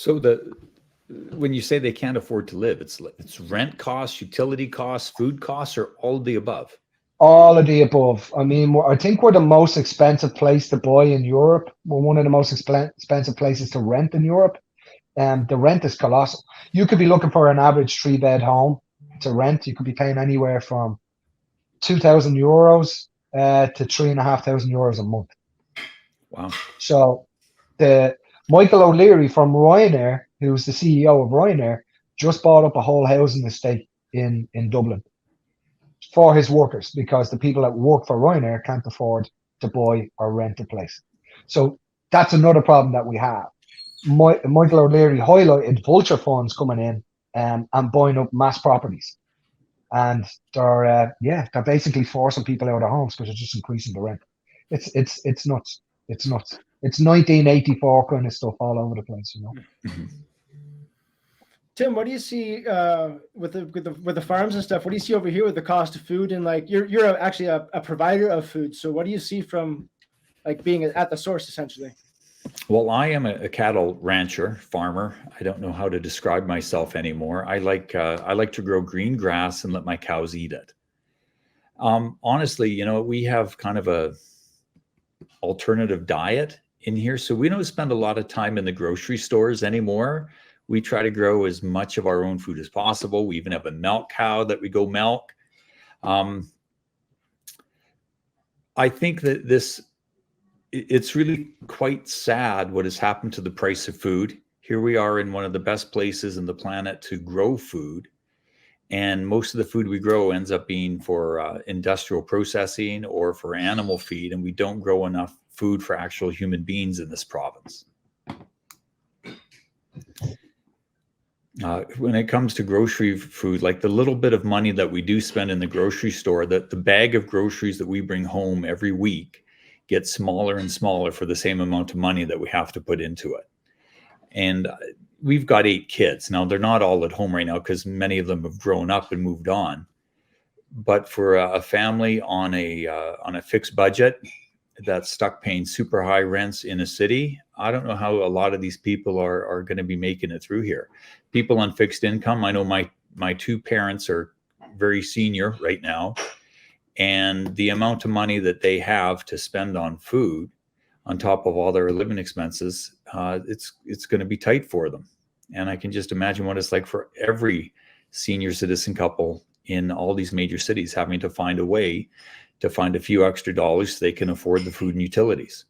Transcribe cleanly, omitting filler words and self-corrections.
So when you say they can't afford to live, it's rent costs, utility costs, food costs, or all of the above? All of the above. I mean, I think we're the most expensive place to buy in Europe. We're one of the most expensive places to rent in Europe. The rent is colossal. You could be looking for an average 3-bed home to rent. You could be paying anywhere from €2,000 to €3,500 a month. Wow. So the Michael O'Leary from Ryanair, who's the CEO of Ryanair, just bought up a whole housing estate in Dublin for his workers, because the people that work for Ryanair can't afford to buy or rent a place. So that's another problem that we have. Michael O'Leary highlighted vulture funds coming in and buying up mass properties. And they're basically forcing people out of their homes because they're just increasing the rent. It's nuts. It's nuts. It's 1984 kind of stuff all over the place, you know. Mm-hmm. Tim, what do you see with the farms and stuff? What do you see over here with the cost of food? And like you're actually a provider of food. So what do you see from like being at the source essentially? Well, I am a cattle rancher, farmer. I don't know how to describe myself anymore. I like to grow green grass and let my cows eat it. Honestly, you know, we have kind of a alternative diet in here, so we don't spend a lot of time in the grocery stores anymore. We try to grow as much of our own food as possible. We even have a milk cow that we go milk. I think that it's really quite sad what has happened to the price of food. Here we are in one of the best places in the planet to grow food. And most of the food we grow ends up being for industrial processing or for animal feed. And we don't grow enough food for actual human beings in this province. When it comes to grocery food, like the little bit of money that we do spend in the grocery store, that the bag of groceries that we bring home every week gets smaller and smaller for the same amount of money that we have to put into it. And we've got 8 kids. Now, they're not all at home right now because many of them have grown up and moved on. But for a family on a fixed budget that's stuck paying super high rents in a city, I don't know how a lot of these people are going to be making it through here. People on fixed income, I know my 2 parents are very senior right now, and the amount of money that they have to spend on food on top of all their living expenses, it's going to be tight for them. And I can just imagine what it's like for every senior citizen couple in all these major cities having to find a way to find a few extra dollars so they can afford the food and utilities.